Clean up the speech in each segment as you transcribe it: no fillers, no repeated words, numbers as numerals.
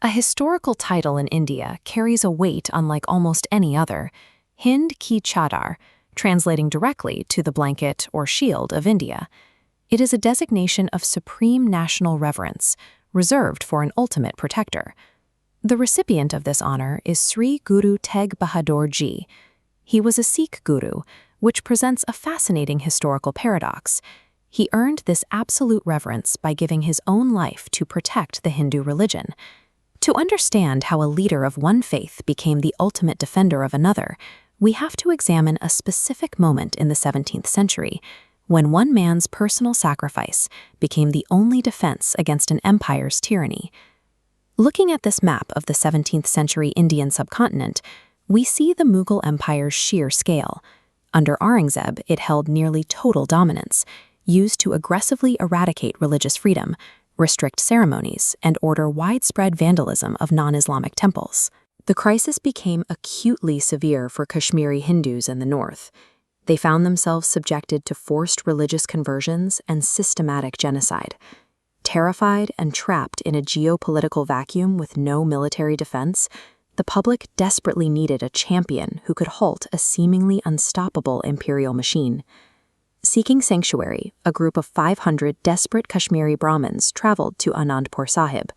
A historical title in India carries a weight unlike almost any other, Hind Ki Chadar, translating directly to the blanket or shield of India. It is a designation of supreme national reverence, reserved for an ultimate protector. The recipient of this honor is Sri Guru Tegh Bahadur Ji. He was a Sikh Guru, which presents a fascinating historical paradox. He earned this absolute reverence by giving his own life to protect the Hindu religion. To understand how a leader of one faith became the ultimate defender of another, we have to examine a specific moment in the 17th century, when one man's personal sacrifice became the only defense against an empire's tyranny. Looking at this map of the 17th century Indian subcontinent, we see the Mughal Empire's sheer scale. Under Aurangzeb, it held nearly total dominance, used to aggressively eradicate religious freedom, restrict ceremonies, and order widespread vandalism of non-Islamic temples. The crisis became acutely severe for Kashmiri Hindus in the north. They found themselves subjected to forced religious conversions and systematic genocide. Terrified and trapped in a geopolitical vacuum with no military defense, the public desperately needed a champion who could halt a seemingly unstoppable imperial machine. Seeking sanctuary, a group of 500 desperate Kashmiri Brahmins traveled to Anandpur Sahib.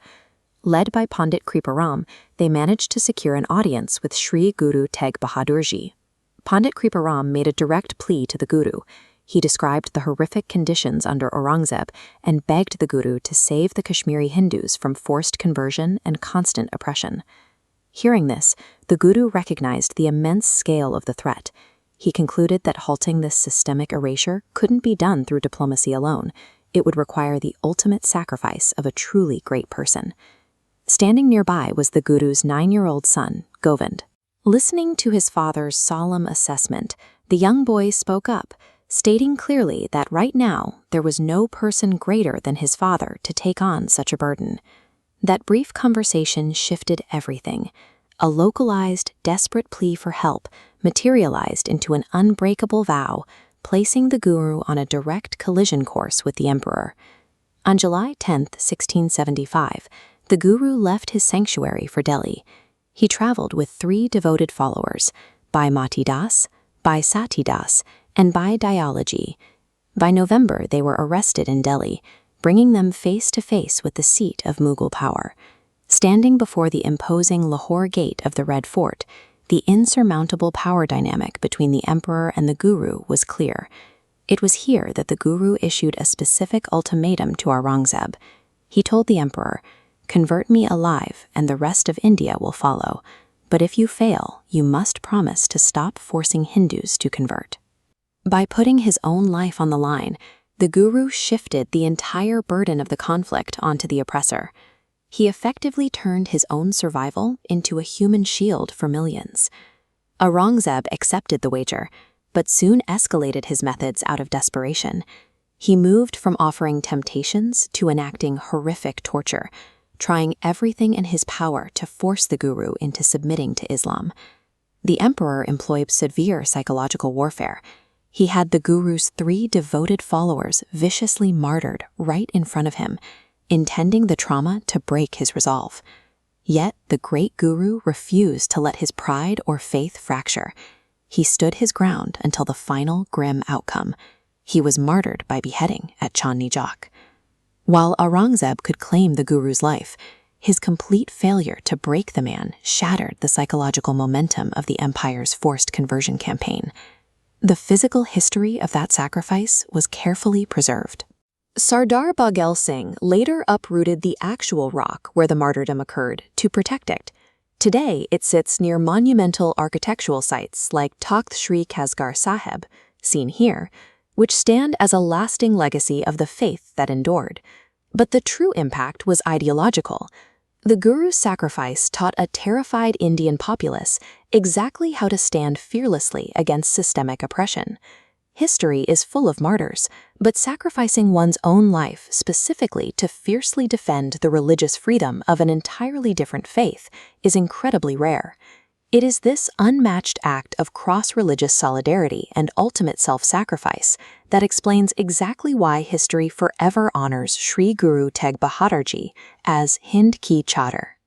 Led by Pandit Kriparam, they managed to secure an audience with Sri Guru Tegh Bahadur Ji. Pandit Kriparam made a direct plea to the Guru. He described the horrific conditions under Aurangzeb and begged the Guru to save the Kashmiri Hindus from forced conversion and constant oppression. Hearing this, the Guru recognized the immense scale of the threat. He concluded that halting this systemic erasure couldn't be done through diplomacy alone. It would require the ultimate sacrifice of a truly great person. Standing nearby was the Guru's 9-year-old son, Govind. Listening to his father's solemn assessment, the young boy spoke up, stating clearly that right now there was no person greater than his father to take on such a burden. That brief conversation shifted everything. A localized, desperate plea for help materialized into an unbreakable vow, placing the Guru on a direct collision course with the emperor. On July 10, 1675, the Guru left his sanctuary for Delhi. He traveled with 3 devoted followers, Bhai Mati Das, Bhai Sati Das, and Bhai Dayalaji. By November, they were arrested in Delhi, bringing them face to face with the seat of Mughal power. Standing before the imposing Lahore gate of the Red Fort, the insurmountable power dynamic between the emperor and the Guru was clear. It was here that the Guru issued a specific ultimatum to Aurangzeb. He told the emperor, "Convert me alive, and the rest of India will follow. But if you fail, you must promise to stop forcing Hindus to convert." By putting his own life on the line, the Guru shifted the entire burden of the conflict onto the oppressor. He effectively turned his own survival into a human shield for millions. Aurangzeb accepted the wager, but soon escalated his methods out of desperation. He moved from offering temptations to enacting horrific torture, trying everything in his power to force the Guru into submitting to Islam. The emperor employed severe psychological warfare. He had the Guru's 3 devoted followers viciously martyred right in front of him, intending the trauma to break his resolve. Yet the great Guru refused to let his pride or faith fracture. He stood his ground until the final grim outcome. He was martyred by beheading at Chandni Chowk. While Aurangzeb could claim the Guru's life, his complete failure to break the man shattered the psychological momentum of the empire's forced conversion campaign. The physical history of that sacrifice was carefully preserved. Sardar Baghel Singh later uprooted the actual rock where the martyrdom occurred to protect it. Today, it sits near monumental architectural sites like Takht Sri Kasgar Sahib, seen here, which stand as a lasting legacy of the faith that endured. But the true impact was ideological. The Guru's sacrifice taught a terrified Indian populace exactly how to stand fearlessly against systemic oppression. History is full of martyrs, but sacrificing one's own life specifically to fiercely defend the religious freedom of an entirely different faith is incredibly rare. It is this unmatched act of cross-religious solidarity and ultimate self-sacrifice that explains exactly why history forever honors Sri Guru Tegh Bahadur Ji as Hind Ki Chadar.